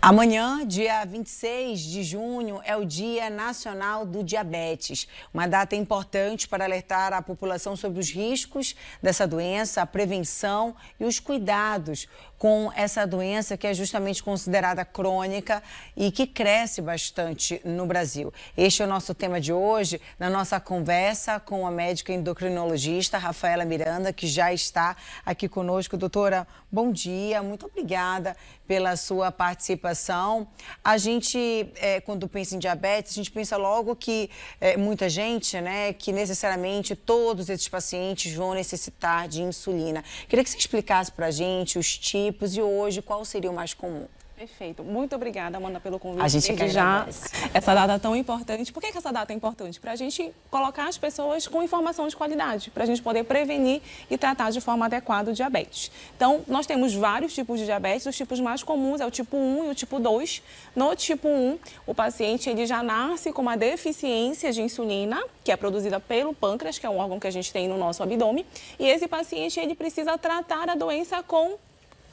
Amanhã, dia 26 de junho, é o Dia Nacional do Diabetes. Uma data importante para alertar a população sobre os riscos dessa doença, a prevenção e os cuidados com essa doença que é justamente considerada crônica e que cresce bastante no Brasil. Este é o nosso tema de hoje, na nossa conversa com a médica endocrinologista Rafaela Miranda, que já está aqui conosco. Doutora, bom dia, muito obrigada pela sua participação. A gente, quando pensa em diabetes, a gente pensa logo que muita gente, né, que necessariamente todos esses pacientes vão necessitar de insulina. Queria que você explicasse para a gente os tipos e hoje qual seria o mais comum. Perfeito. Muito obrigada, Amanda, pelo convite. A gente quer já essa data tão importante. Por que essa data é importante? Para a gente colocar as pessoas com informação de qualidade, para a gente poder prevenir e tratar de forma adequada o diabetes. Então, nós temos vários tipos de diabetes. Os tipos mais comuns é o tipo 1 e o tipo 2. No tipo 1, o paciente ele já nasce com uma deficiência de insulina, que é produzida pelo pâncreas, que é um órgão que a gente tem no nosso abdômen. E esse paciente ele precisa tratar a doença com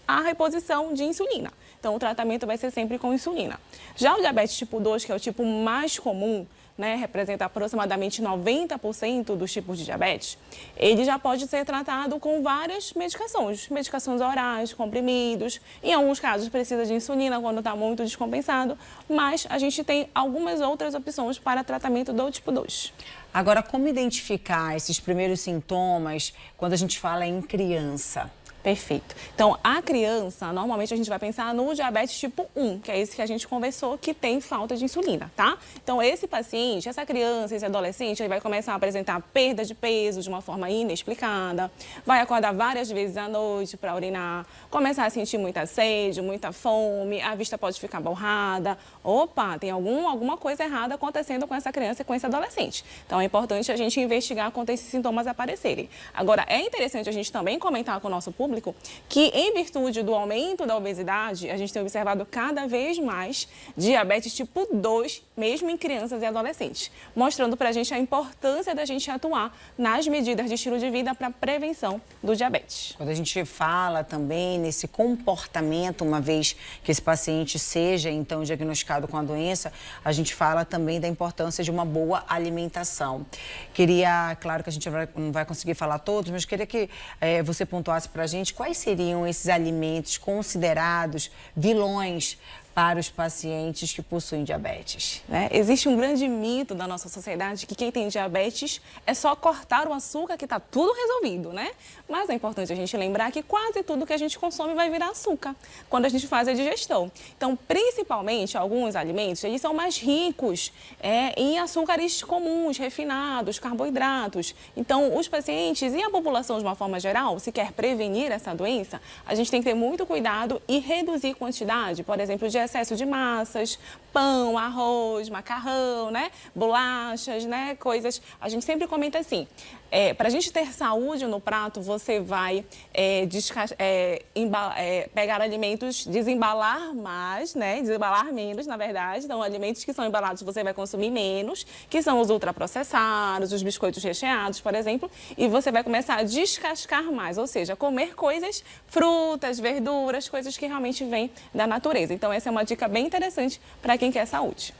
a reposição de insulina. Então, o tratamento vai ser sempre com insulina. Já o diabetes tipo 2, que é o tipo mais comum, né, representa aproximadamente 90% dos tipos de diabetes, ele já pode ser tratado com várias medicações orais, comprimidos. Em alguns casos precisa de insulina quando está muito descompensado, mas a gente tem algumas outras opções para tratamento do tipo 2. Agora, como identificar esses primeiros sintomas quando a gente fala em criança? Perfeito. Então, a criança, normalmente a gente vai pensar no diabetes tipo 1, que é esse que a gente conversou, que tem falta de insulina, tá? Então, esse paciente, essa criança, esse adolescente, ele vai começar a apresentar perda de peso de uma forma inexplicada, vai acordar várias vezes à noite para urinar, começar a sentir muita sede, muita fome, a vista pode ficar borrada. Opa, tem alguma coisa errada acontecendo com essa criança e com esse adolescente. Então, é importante a gente investigar quando esses sintomas aparecerem. Agora, é interessante a gente também comentar com o nosso público que, em virtude do aumento da obesidade, a gente tem observado cada vez mais diabetes tipo 2, mesmo em crianças e adolescentes, mostrando para a gente a importância da gente atuar nas medidas de estilo de vida para a prevenção do diabetes. Quando a gente fala também nesse comportamento, uma vez que esse paciente seja, então, diagnosticado com a doença, a gente fala também da importância de uma boa alimentação. Queria, claro que a gente não vai conseguir falar todos, mas queria que você pontuasse para a gente quais seriam esses alimentos considerados vilões para os pacientes que possuem diabetes. Existe um grande mito da nossa sociedade que quem tem diabetes é só cortar o açúcar que está tudo resolvido, né? Mas é importante a gente lembrar que quase tudo que a gente consome vai virar açúcar quando a gente faz a digestão. Então, principalmente, alguns alimentos, eles são mais ricos em açúcares comuns, refinados, carboidratos. Então, os pacientes e a população de uma forma geral, se quer prevenir essa doença, a gente tem que ter muito cuidado e reduzir a quantidade, por exemplo, de excesso de massas, pão, arroz, macarrão, né? Bolachas, né? Coisas. A gente sempre comenta assim, para a gente ter saúde no prato, você vai pegar alimentos, desembalar mais, né? Desembalar menos, na verdade. Então, alimentos que são embalados você vai consumir menos, que são os ultraprocessados, os biscoitos recheados, por exemplo, e você vai começar a descascar mais, ou seja, comer coisas, frutas, verduras, coisas que realmente vêm da natureza. Então, essa é uma dica bem interessante para quem quer saúde.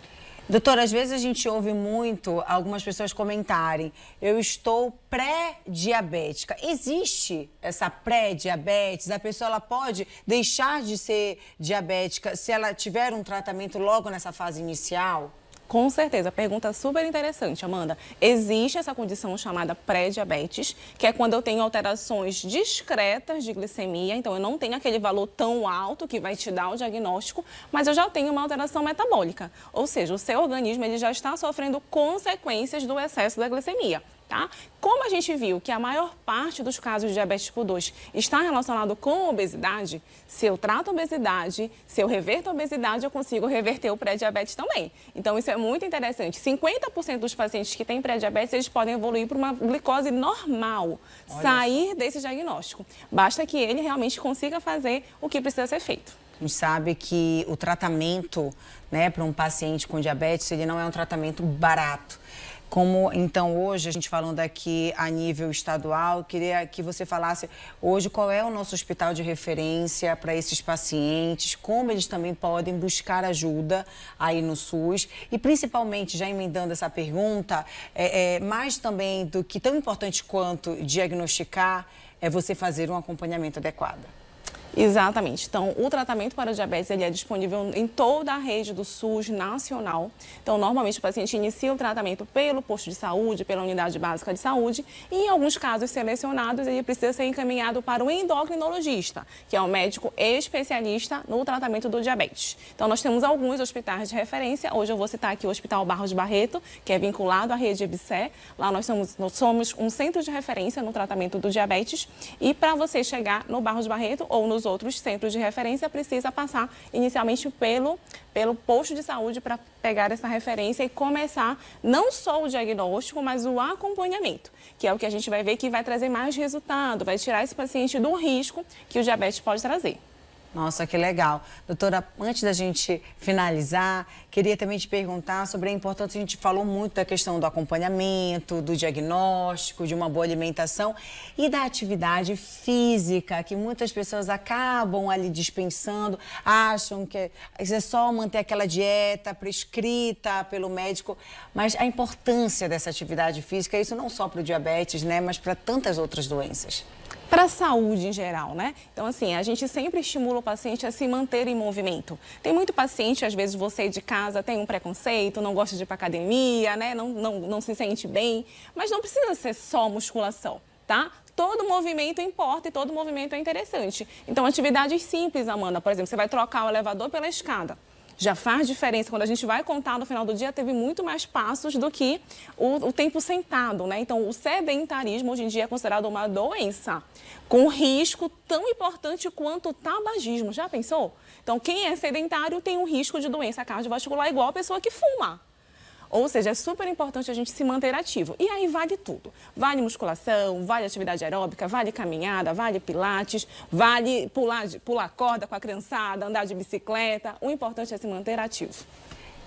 Doutora, às vezes a gente ouve muito algumas pessoas comentarem: eu estou pré-diabética. Existe essa pré-diabetes? A pessoa ela pode deixar de ser diabética se ela tiver um tratamento logo nessa fase inicial? Com certeza, pergunta super interessante, Amanda. Existe essa condição chamada pré-diabetes, que é quando eu tenho alterações discretas de glicemia, então eu não tenho aquele valor tão alto que vai te dar o diagnóstico, mas eu já tenho uma alteração metabólica, ou seja, o seu organismo ele já está sofrendo consequências do excesso da glicemia. Tá? Como a gente viu que a maior parte dos casos de diabetes tipo 2 está relacionado com obesidade, se eu trato a obesidade, se eu reverto a obesidade, eu consigo reverter o pré-diabetes também. Então, isso é muito interessante. 50% dos pacientes que têm pré-diabetes, eles podem evoluir para uma glicose normal, sair desse diagnóstico. Basta que ele realmente consiga fazer o que precisa ser feito. A gente sabe que o tratamento, né, para um paciente com diabetes, ele não é um tratamento barato. Como, então, hoje, a gente falando aqui a nível estadual, eu queria que você falasse hoje qual é o nosso hospital de referência para esses pacientes, como eles também podem buscar ajuda aí no SUS e, principalmente, já emendando essa pergunta, mais também do que tão importante quanto diagnosticar, é você fazer um acompanhamento adequado. Exatamente. Então, o tratamento para o diabetes ele é disponível em toda a rede do SUS nacional. Então, normalmente o paciente inicia o tratamento pelo posto de saúde, pela unidade básica de saúde e, em alguns casos selecionados, ele precisa ser encaminhado para o endocrinologista, que é um médico especialista no tratamento do diabetes. Então, nós temos alguns hospitais de referência. Hoje eu vou citar aqui o Hospital Barros Barreto, que é vinculado à rede EBSER. Lá nós somos um centro de referência no tratamento do diabetes. E para você chegar no Barros Barreto ou nos outros centros de referência, precisa passar inicialmente pelo posto de saúde para pegar essa referência e começar não só o diagnóstico, mas o acompanhamento, que é o que a gente vai ver que vai trazer mais resultado, vai tirar esse paciente do risco que o diabetes pode trazer. Nossa, que legal. Doutora, antes da gente finalizar, queria também te perguntar sobre a importância, a gente falou muito da questão do acompanhamento, do diagnóstico, de uma boa alimentação e da atividade física, que muitas pessoas acabam ali dispensando, acham que é só manter aquela dieta prescrita pelo médico, mas a importância dessa atividade física, isso não só para o diabetes, né, mas para tantas outras doenças. Para a saúde em geral, né? Então, assim, a gente sempre estimula o paciente a se manter em movimento. Tem muito paciente, às vezes você de casa tem um preconceito, não gosta de ir para academia, né? Não se sente bem, mas não precisa ser só musculação, tá? Todo movimento importa e todo movimento é interessante. Então, atividades simples, Amanda, por exemplo, você vai trocar o elevador pela escada. Já faz diferença. Quando a gente vai contar no final do dia, teve muito mais passos do que o tempo sentado, né? Então, o sedentarismo hoje em dia é considerado uma doença com risco tão importante quanto o tabagismo. Já pensou? Então, quem é sedentário tem um risco de doença cardiovascular igual a pessoa que fuma. Ou seja, é super importante a gente se manter ativo. E aí vale tudo. Vale musculação, vale atividade aeróbica, vale caminhada, vale pilates, vale pular corda com a criançada, andar de bicicleta. O importante é se manter ativo.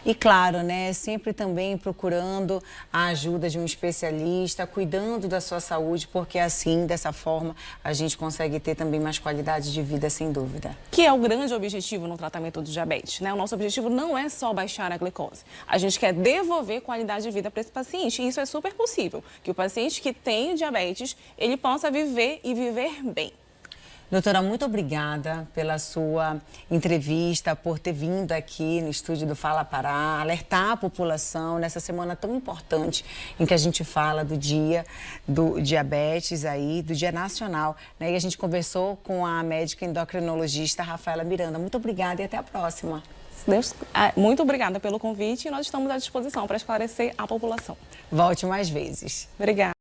E claro, né, sempre também procurando a ajuda de um especialista, cuidando da sua saúde, porque assim, dessa forma, a gente consegue ter também mais qualidade de vida, sem dúvida. Que é o grande objetivo no tratamento do diabetes, né? O nosso objetivo não é só baixar a glicose. A gente quer devolver qualidade de vida para esse paciente e isso é super possível. Que o paciente que tem diabetes, ele possa viver e viver bem. Doutora, muito obrigada pela sua entrevista, por ter vindo aqui no estúdio do Fala Pará, alertar a população nessa semana tão importante em que a gente fala do Dia do Diabetes aí, do Dia Nacional, né? E a gente conversou com a médica endocrinologista Rafaela Miranda. Muito obrigada e até a próxima. Muito obrigada pelo convite e nós estamos à disposição para esclarecer a população. Volte mais vezes. Obrigada.